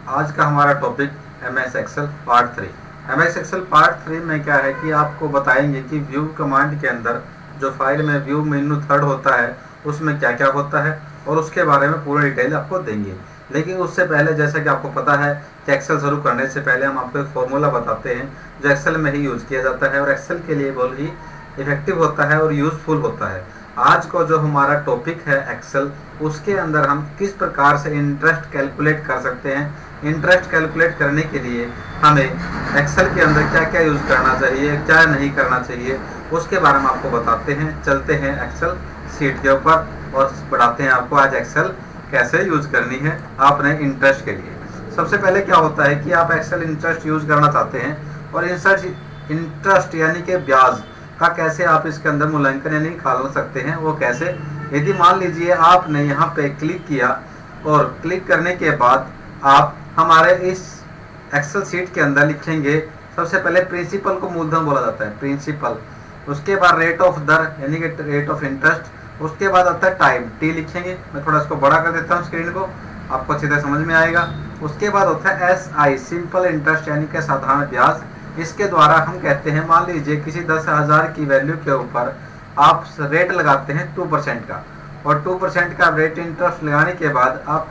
आज का हमारा topic M S Excel part 3। M S Excel part 3 में क्या है कि आपको बताएंगे कि व्यू कमांड के अंदर जो फाइल में व्यू मेन्यू थर्ड होता है उसमें क्या क्या होता है और उसके बारे में पूरी डिटेल आपको देंगे। लेकिन उससे पहले जैसा कि आपको पता है कि एक्सेल शुरू करने से पहले हम आपको एक फॉर्मूला बताते हैं जो एक्सेल में ही यूज़ किया जाता है और एक्सेल के लिए बहुत ही इफेक्टिव होता है और यूज़फुल होता है। आज को जो हमारा टॉपिक है एक्सेल, उसके अंदर हम किस प्रकार से इंटरेस्ट कैलकुलेट कर सकते हैं। इंटरेस्ट कैलकुलेट करने के लिए हमें एक्सेल के अंदर क्या क्या यूज़ करना चाहिए, क्या नहीं करना चाहिए, उसके बारे में आपको बताते हैं। चलते हैं एक्सेल सीट के ऊपर और बढ़ाते हैं आपको आज एक्सेल कैसे यूज़ करनी है आपने इंटरेस्ट के लिए। सबसे पहले क्या होता है कि आप एक्सेल इंटरेस्ट यूज़ करना चाहते हैं और इंटरेस्ट यानी कि ब्याज का कैसे आप इसके अंदर मूल्यांकन यानी निकाल सकते हैं, वो कैसे। यदि मान लीजिए आपने यहाँ पे क्लिक किया और क्लिक करने के बाद आप हमारे इस एक्सेल सीट के अंदर लिखेंगे सबसे पहले प्रिंसिपल को मूलधन बोला जाता है, प्रिंसिपल। उसके बाद रेट ऑफ दर यानी कि रेट ऑफ इंटरेस्ट। उसके बाद आता है टाइम, टी लिखेंगे। मैं थोड़ा इसको बड़ा कर देता हूँ स्क्रीन को, आपको अच्छी तरह समझ में आएगा। उसके बाद होता है एस आई, सिंपल इंटरेस्ट यानी कि साधारण ब्याज। इसके द्वारा हम कहते हैं, मान लीजिए किसी 10,000 की वैल्यू के ऊपर आप रेट लगाते हैं 2% का, और 2% का रेट इंटरेस्ट लगाने के बाद आप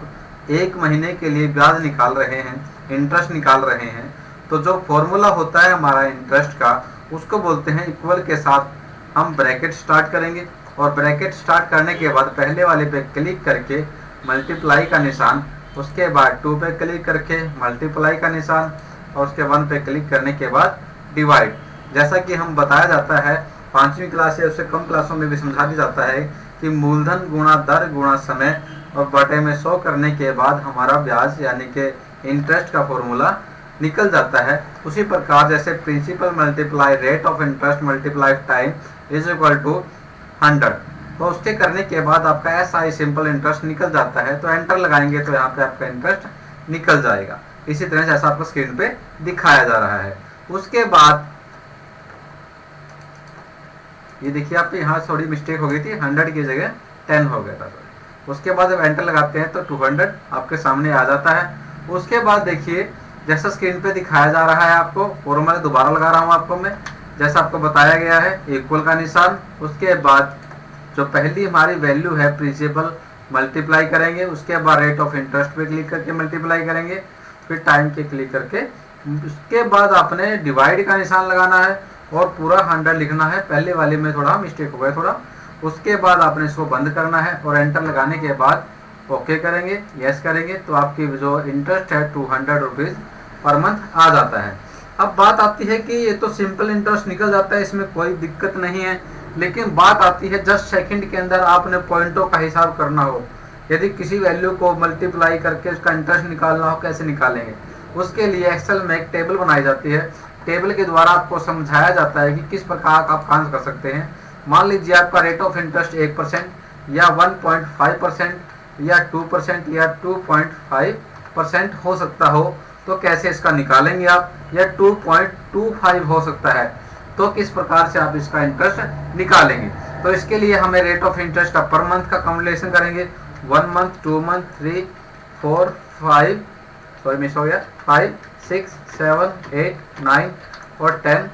एक महीने के लिए ब्याज निकाल रहे हैं, इंटरेस्ट निकाल रहे हैं। तो जो फॉर्मूला होता है हमारा इंटरेस्ट का, उसको बोलते हैं इक्वल के साथ हम ब्रैकेट स्टार्ट करेंगे और ब्रैकेट स्टार्ट करने के बाद पहले वाले पे क्लिक करके मल्टीप्लाई का निशान, उसके बाद 2 पे क्लिक करके मल्टीप्लाई का निशान और उसके 1 पे क्लिक करने के बाद डिवाइड। जैसा कि हम बताया जाता है 5वीं क्लास या उससे कम क्लासों में भी समझा दिया जाता है कि मूलधन गुणा दर गुणा समय और बटे में 100 करने के बाद हमारा ब्याज यानी कि इंटरेस्ट का फॉर्मूला निकल जाता है। उसी प्रकार जैसे principal multiply rate of interest multiply time is equal to 100, तो उसके करने के बाद आपका एस आई सिंपल इंटरेस्ट निकल जाता है। तो एंटर लगाएंगे तो यहाँ पे आपका इंटरेस्ट निकल जाएगा। इसी तरह से ऐसा आपको स्क्रीन पे दिखाया जा रहा है। उसके बाद ये देखिए आप यहाँ थोड़ी मिस्टेक हो गई थी, 100 की जगह 10 हो गया था। उसके बाद जब एंटर लगाते हैं तो 200 आपके सामने आ जाता है। उसके बाद देखिए जैसा स्क्रीन पे दिखाया जा रहा है आपको, फॉर्मूला दोबारा लगा रहा हूँ आपको मैं, जैसा आपको बताया गया है इक्वल का निशान। उसके बाद जो पहली हमारी वैल्यू है प्रिंसिपल मल्टीप्लाई करेंगे, उसके बाद रेट ऑफ इंटरेस्ट पे क्लिक करके मल्टीप्लाई करेंगे, फिर टाइम के क्लिक करके उसके बाद आपने डिवाइड का निशान लगाना है और पूरा 100 लिखना है। पहले वाले में थोड़ा मिस्टेक हो गया थोड़ा। उसके बाद आपने इसको बंद करना है और एंटर लगाने के बाद ओके करेंगे, यस करेंगे, तो आपकी जो इंटरेस्ट है 200 रुपीज़ पर मंथ आ जाता है। अब बात आती है कि ये तो सिंपल इंटरेस्ट निकल जाता है, इसमें कोई दिक्कत नहीं है। लेकिन बात आती है जस्ट सेकंड के अंदर आपने पॉइंटों का हिसाब करना हो, यदि किसी वैल्यू को मल्टीप्लाई करके उसका इंटरेस्ट निकालना हो, कैसे निकालेंगे। उसके लिए एक्सेल में एक टेबल बनाई जाती है। टेबल के द्वारा आपको समझाया जाता है कि किस प्रकार आप काम कर सकते हैं। मान लीजिए आपका रेट ऑफ इंटरेस्ट 1% या 1.5% या 2% या 2.5% हो सकता हो, तो कैसे इसका निकालेंगे आप, या 2.25 हो सकता है, तो किस प्रकार से आप इसका इंटरेस्ट निकालेंगे। तो इसके लिए हमें रेट ऑफ इंटरेस्ट का पर मंथ का कैलकुलेशन करेंगे। 1 मंथ, 2 मंथ, 3, 4, 5, सॉरी मिस हो गया, 5, 6, 7, 8, 9 और 10,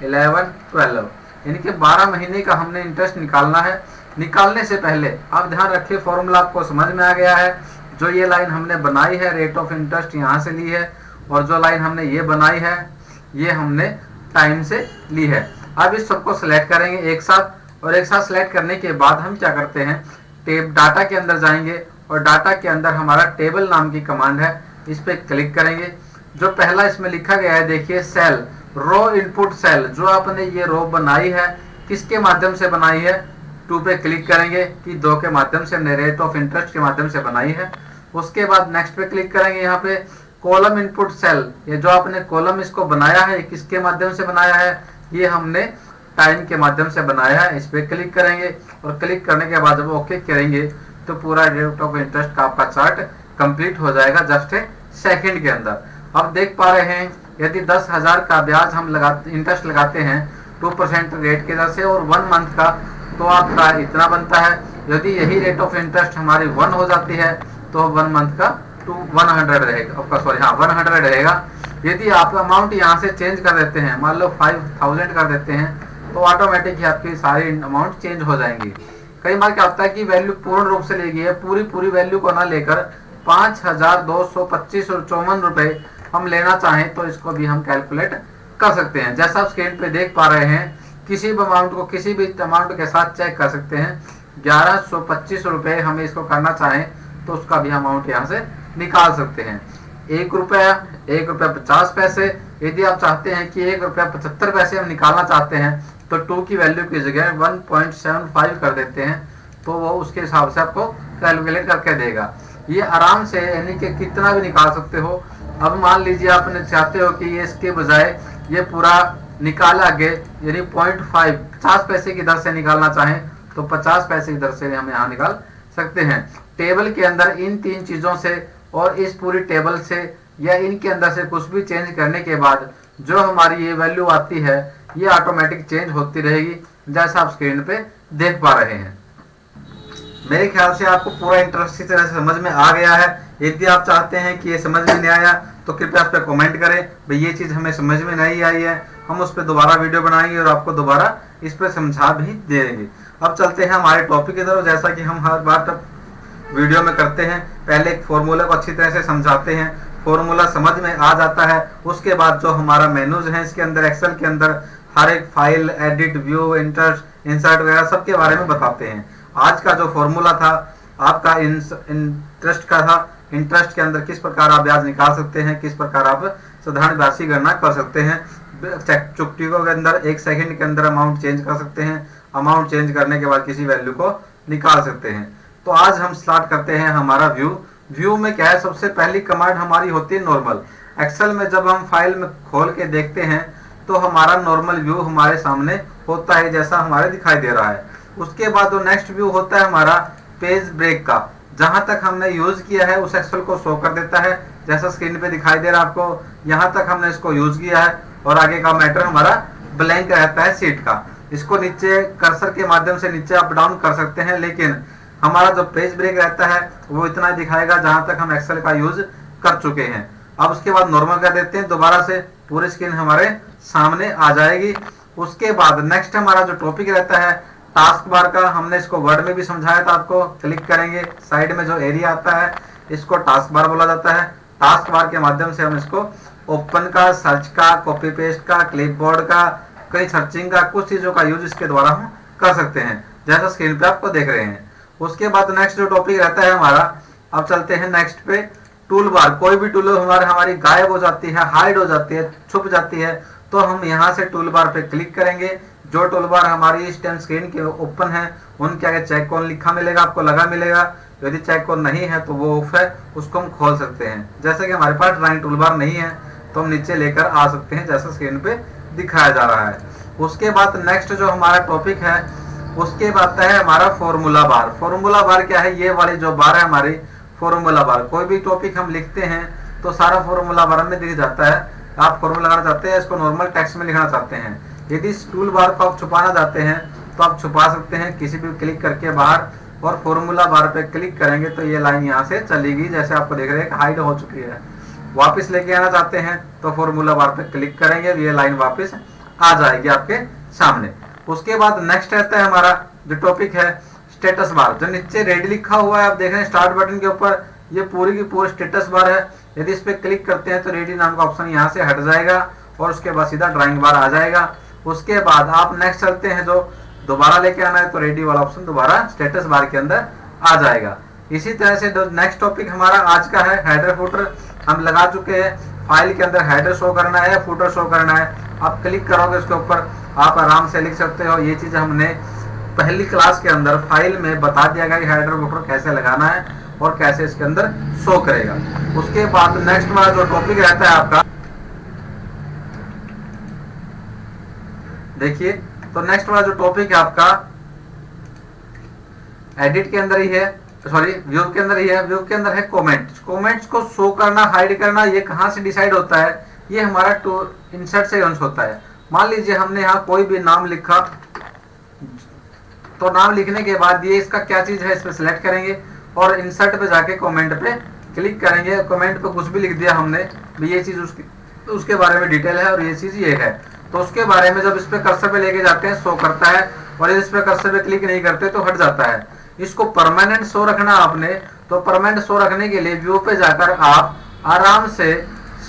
11, 12, यानी कि 12 महीने का हमने इंटरेस्ट निकालना है। निकालने से पहले आप ध्यान रखिए, फॉर्मूला आपको समझ में आ गया है। जो ये लाइन हमने बनाई है रेट ऑफ इंटरेस्ट यहाँ से ली है, और जो लाइन हमने ये बनाई है ये हमने टाइम से ली है। अब इस सबको सिलेक्ट करेंगे एक साथ, और एक साथ सिलेक्ट करने के बाद हम क्या करते हैं, डाटा के अंदर जाएंगे और डाटा के अंदर हमारा टेबल नाम की कमांड है, इस पर क्लिक करेंगे। जो पहला इसमें लिखा गया है देखिए सेल, रो इनपुट सेल, जो आपने ये रो बनाई है किसके माध्यम से बनाई है, 2 पे क्लिक करेंगे कि 2 के माध्यम से, हमने रेट ऑफ इंटरेस्ट के माध्यम से बनाई है। उसके बाद नेक्स्ट पे क्लिक करेंगे। यहाँ पे कॉलम इनपुट सेल, ये जो आपने कॉलम इसको बनाया है किसके माध्यम से बनाया है, ये हमने टाइम के माध्यम से बनाया है, इस पर क्लिक करेंगे। और क्लिक करने के बाद जब ओके करेंगे तो पूरा रेट ऑफ इंटरेस्ट का आपका चार्ट कंप्लीट हो जाएगा जस्ट सेकंड के अंदर। अब देख पा रहे हैं यदि 10,000 का ब्याज हम इंटरेस्ट लगाते हैं 2% रेट के दर से और 1 मंथ का, तो आपका इतना बनता है। यदि यही रेट ऑफ इंटरेस्ट हमारी 1 हो जाती है तो 1 मंथ का टू 100 रहेगा, आपका सॉरी हाँ 100 रहेगा। यदि आप अमाउंट यहाँ से चेंज कर देते हैं, मान लो 5000 कर देते हैं, तो ऑटोमेटिक ही आपकी सारी अमाउंट चेंज हो जाएंगी। कई बार क्या होता है कि वैल्यू पूर्ण रूप से ली गई है, पूरी वैल्यू को ना लेकर 5225 और 54 रुपए हम लेना चाहें तो इसको भी हम कैलकुलेट कर सकते हैं। जैसा आप स्क्रीन पे देख पा रहे हैं, किसी भी अमाउंट को किसी भी अमाउंट के साथ चेक कर सकते हैं। 1125 रुपए हमें इसको करना चाहें तो उसका भी अमाउंट यहाँ से निकाल सकते हैं। 1 रुपया, 1 रुपया 50 पैसे। यदि आप चाहते हैं कि 1 रुपया 75 पैसे हम निकालना चाहते हैं तो 2 की वैल्यू की जगह 1.75 कर देते हैं, तो वो उसके हिसाब से आपको कैलकुलेट करके देगा। ये आराम से यानी कि कितना भी निकाल सकते हो। अब मान लीजिए आपने चाहते हो कि ये इसके बजाय ये पूरा निकाला गए यानी 0.5 50 पैसे की दर से निकालना चाहें तो 50 पैसे की दर से हम यहाँ निकाल सकते हैं। टेबल के अंदर इन 3 चीजों से और इस पूरी टेबल से या इनके अंदर से कुछ भी चेंज करने के बाद जो हमारी ये वैल्यू आती है ये ऑटोमेटिक चेंज होती रहेगी, जैसा आप स्क्रीन पे देख पा रहे हैं। मेरे ख्याल से आपको पूरा इंटरेस्ट इस तरह से समझ में आ गया है। यदि आप चाहते हैं कि ये समझ में नहीं आया तो कृपया उस पर कमेंट करें, भाई ये चीज़ हमें समझ में नहीं आई है, हम उस पर दोबारा वीडियो बनाएंगे और आपको दोबारा इस पर समझा भी देंगे। अब चलते हैं हमारे टॉपिक की तरफ। जैसा कि हम हर बार वीडियो में करते हैं, पहले एक फॉर्मूला को अच्छी तरह से समझाते हैं, फॉर्मूला समझ में आ जाता है, उसके बाद जो हमारा मेनूज है इसके अंदर एक्सेल के अंदर हर एक फाइल, एडिट, व्यू, इंसर्ट वगैरह सबके बारे में बताते हैं। आज का जो फॉर्मूला था आपका इंटरेस्ट का था, इंटरेस्ट के अंदर किस प्रकार आप ब्याज निकाल सकते हैं, किस प्रकार आप साधारण ब्याज की गणना कर सकते हैं। चुटकियों के अंदर 1 सेकंड के अंदर अमाउंट चेंज कर सकते हैं, अमाउंट चेंज करने के बाद किसी वैल्यू को निकाल सकते हैं। तो आज हम स्टार्ट करते हैं हमारा व्यू। व्यू में क्या है, सबसे पहली कमांड हमारी होती है नॉर्मल। एक्सेल में जब हम फाइल में खोल के देखते हैं तो हमारा नॉर्मल व्यू हमारे सामने होता है जैसा हमारे दिखाई दे रहा है। उसके बाद जो नेक्स्ट व्यू होता है हमारा पेज ब्रेक का, जहां तक हमने यूज किया है उस एक्सेल को शो कर देता है, जैसा स्क्रीन पे दिखाई दे रहा है आपको। यहाँ तक हमने इसको यूज किया है और आगे का मैटर हमारा ब्लैंक रहता है सीट का। इसको नीचे कर्सर के माध्यम से नीचे अप डाउन कर सकते हैं, लेकिन हमारा जो पेज ब्रेक रहता है वो इतना दिखाएगा जहां तक हम एक्सेल का यूज कर चुके हैं। अब उसके बाद नॉर्मल कर देते हैं, दोबारा से पूरी स्क्रीन हमारे सामने आ जाएगी। उसके बाद नेक्स्ट हमारा जो टॉपिक रहता है टास्क बार का, हमने इसको वर्ड में भी समझाया था आपको। क्लिक करेंगे, साइड में जो एरिया आता है इसको टास्क बार बोला जाता है। टास्क बार के माध्यम से हम इसको ओपन का, सर्च का, कॉपी पेस्ट का, क्लिपबोर्ड का, कई सर्चिंग का, कुछ चीजों का यूज इसके द्वारा हम कर सकते हैं, जैसा स्क्रीन पे आपको देख रहे हैं। उसके बाद नेक्स्ट जो टॉपिक रहता है हमारा, अब चलते हैं नेक्स्ट पे, टूल बार। कोई भी टूल हमारी गायब हो जाती है, हाइड हो जाती है, छुप जाती है, तो हम यहाँ से टूल बार पे क्लिक करेंगे। जो टूल बार हमारी इस टाइम स्क्रीन के ओपन है उनके आगे चेक कॉन लिखा मिलेगा, आपको लगा मिलेगा। यदि चेक कॉन नहीं है तो वो ऑफ है, उसको हम खोल सकते हैं। जैसे कि हमारे पास ड्राइंग टूल बार नहीं है तो हम नीचे लेकर आ सकते हैं, जैसा स्क्रीन पे दिखाया जा रहा है। उसके बाद नेक्स्ट जो हमारा टॉपिक है उसके बाद है हमारा फॉर्मूला बार। फॉर्मूला बार क्या है, ये वाली जो बार है हमारी फॉर्मूला बार। कोई भी टॉपिक हम लिखते हैं तो सारा फॉर्मूला बार में दिख जाता है। आप फॉर्मूला लगाना चाहते हैं, इसको नॉर्मल टेक्स्ट में लिखना चाहते हैं, यदि इस टूल बार को आप छुपाना चाहते हैं तो आप छुपा सकते हैं किसी भी क्लिक करके बाहर, और फॉर्मूला बार पे क्लिक करेंगे तो ये लाइन यहाँ से चलेगी, जैसे आपको देख रहे हैं हाइड हो चुकी है। वापस लेके आना चाहते हैं तो फॉर्मूला बार पे क्लिक करेंगे, ये लाइन वापस आ जाएगी आपके सामने। उसके बाद नेक्स्ट रहता है हमारा जो टॉपिक है स्टेटस बार। जो नीचे रेडी लिखा हुआ है आप देख रहे हैं स्टार्ट बटन के ऊपर, ये पूरी की पूरी स्टेटस बार है। यदि इस पे क्लिक करते हैं तो रेडी नाम का ऑप्शन यहाँ से हट जाएगा और उसके बाद सीधा ड्राइंग बार आ जाएगा। उसके बाद आप नेक्स्ट चलते हैं, जो दोबारा लेके आना है तो रेडी वाला ऑप्शन दोबारा स्टेटस बार के अंदर आ जाएगा। इसी तरह से नेक्स्ट टॉपिक हमारा आज का है हेडर फुटर। हम लगा चुके हैं, फाइल के अंदर हेडर शो करना है, फुटर शो करना है। आप क्लिक करोगे उसके ऊपर आप आराम से लिख सकते हो। ये चीज हमने पहली क्लास के अंदर फाइल में बता दिया गया कि हेडर फुटर कैसे लगाना है और कैसे इसके अंदर शो करेगा। उसके बाद नेक्स्ट वाला जो टॉपिक रहता है आपका, देखिए तो नेक्स्ट वाला जो टॉपिक है आपका एडिट के अंदर ही है, सॉरी व्यू के अंदर ही है। व्यू के अंदर है कमेंट्स। कमेंट्स को शो करना, हाइड करना, ये कहां से डिसाइड होता है, ये हमारा इंसर्ट से अंश होता है। मान लीजिए हमने यहाँ कोई भी नाम लिखा, तो नाम लिखने के बाद ये इसका क्या चीज है इस पे सिलेक्ट करेंगे और इंसर्ट पे जाके कमेंट पे क्लिक करेंगे, कमेंट पे कुछ भी लिख दिया हमने भी ये चीज़ उसके बारे में डिटेल है और ये चीज़ ये है, तो उसके बारे में जब इस पे कर्सर पे लेके जाते हैं शो करता है, और इस पे कर्सर पे क्लिक नहीं करते तो हट जाता है। इसको परमानेंट शो रखना आपने, तो परमानेंट शो रखने के लिए व्यू पे जाकर आप आराम से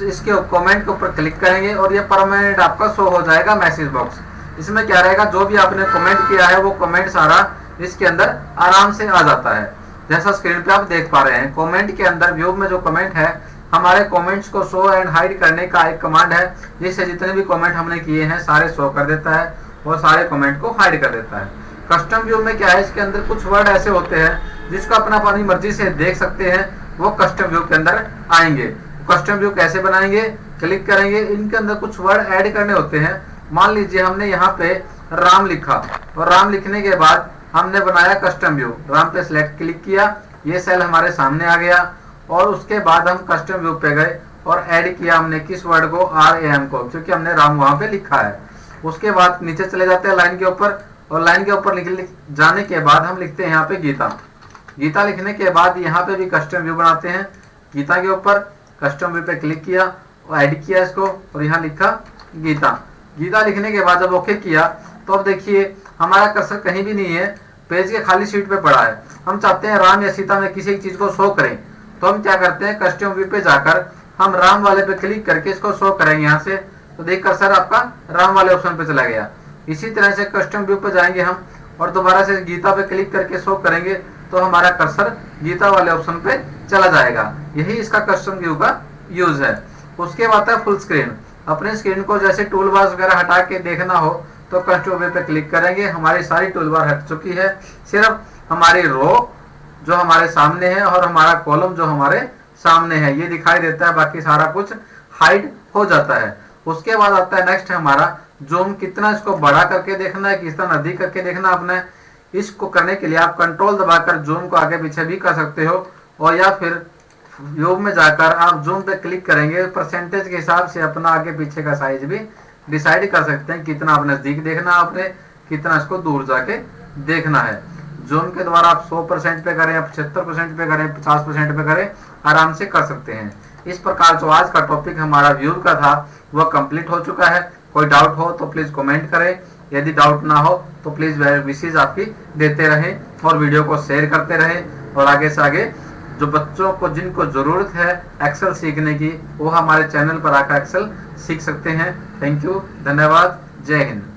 इसके कमेंट के ऊपर क्लिक करेंगे और ये परमानेंट आपका शो हो जाएगा मैसेज बॉक्स। इसमें क्या रहेगा, जो भी आपने कमेंट किया है वो कमेंट सारा इसके अंदर आराम से आ जाता है। जैसा स्क्रीन पे आप देख पा रहे हैं, कमेंट के अंदर व्यू में जो कमेंट है, हमारे कमेंट्स को शो एंड हाइड करने का एक कमांड है, जिससे जितने भी कमेंट हमने किए हैं सारे शो कर देता है और सारे कमेंट को हाइड कर देता है। कस्टम व्यू में क्या है, इसके अंदर कुछ वर्ड ऐसे होते हैं जिसको अपना अपनी मर्जी से देख सकते हैं, वो कस्टम व्यू के अंदर आएंगे। कस्टम व्यू कैसे बनाएंगे, क्लिक करेंगे, इनके अंदर कुछ वर्ड ऐड करने होते हैं। मान लीजिए हमने यहाँ पे राम लिखा, और राम लिखने के बाद हमने बनाया कस्टम व्यू, राम पे सिलेक्ट क्लिक किया, ये सेल हमारे सामने आ गया, और उसके बाद हम कस्टम व्यू पे गए और ऐड किया हमने किस वर्ड को, RAM को, क्योंकि हमने राम वहां पे लिखा है। उसके बाद नीचे चले जाते हैं लाइन के ऊपर, और लाइन के ऊपर जाने के बाद हम लिखते हैं यहाँ पे गीता। गीता लिखने के बाद यहाँ पे भी कस्टम व्यू बनाते हैं। गीता के ऊपर कस्टम व्यू पे क्लिक किया और ऐड किया इसको, और यहाँ लिखा गीता। गीता लिखने के बाद जब ओके किया तो अब देखिए हमारा कर्सर कहीं भी नहीं है, पेज के खाली शीट पे पड़ा है। हम चाहते हैं राम या सीता में किसी चीज को शो करें, तो हम क्या करते हैं, कस्टम व्यू पे जाकर हम राम वाले पे क्लिक करके इसको शो करेंगे यहाँ से, तो देख कर्सर आपका राम वाले ऑप्शन पे चला गया। इसी तरह से कस्टम व्यू पे जाएंगे हम और दोबारा से गीता पे क्लिक करके शो करेंगे तो हमारा कर्सर गीता वाले ऑप्शन पे चला जाएगा। यही इसका कस्टम व्यू का यूज है। उसके बाद है फुल स्क्रीन। अपने स्क्रीन को जैसे टूल बार्स वगैरह हटा के देखना हो तो कस्टम व्यू पे क्लिक करेंगे, हमारी सारी टूल बार हट चुकी है, सिर्फ हमारी रो जो हमारे सामने है और हमारा कॉलम जो हमारे सामने है ये दिखाई देता है, बाकी सारा कुछ हाइड हो जाता है। उसके बाद आता है नेक्स्ट हमारा जूम, कितना इसको बड़ा करके देखना है, कितना नजदीक करके देखना अपना है। इसको करने के लिए आप कंट्रोल दबाकर जूम को आगे पीछे भी कर सकते हो, और या फिर व्यू में जाकर आप जूम पे क्लिक करेंगे, परसेंटेज के हिसाब से अपना आगे पीछे का साइज भी डिसाइड कर सकते हैं, कितना आप नजदीक देखना आपने, कितना इसको दूर जाके देखना है। जूम के द्वारा आप 100% पे करें, आप 76% पे करें, 50% पे करें, आराम से कर सकते हैं। इस प्रकार जो आज का टॉपिक हमारा व्यू का था वह कंप्लीट हो चुका है। कोई डाउट हो तो प्लीज कमेंट करें, यदि डाउट ना हो तो प्लीज विशेष आपकी देते रहें और वीडियो को शेयर करते रहें, और आगे से आगे जो बच्चों को जिनको जरूरत है एक्सेल सीखने की वो हमारे चैनल पर आकर एक्सेल सीख सकते हैं। थैंक यू, धन्यवाद, जय हिंद।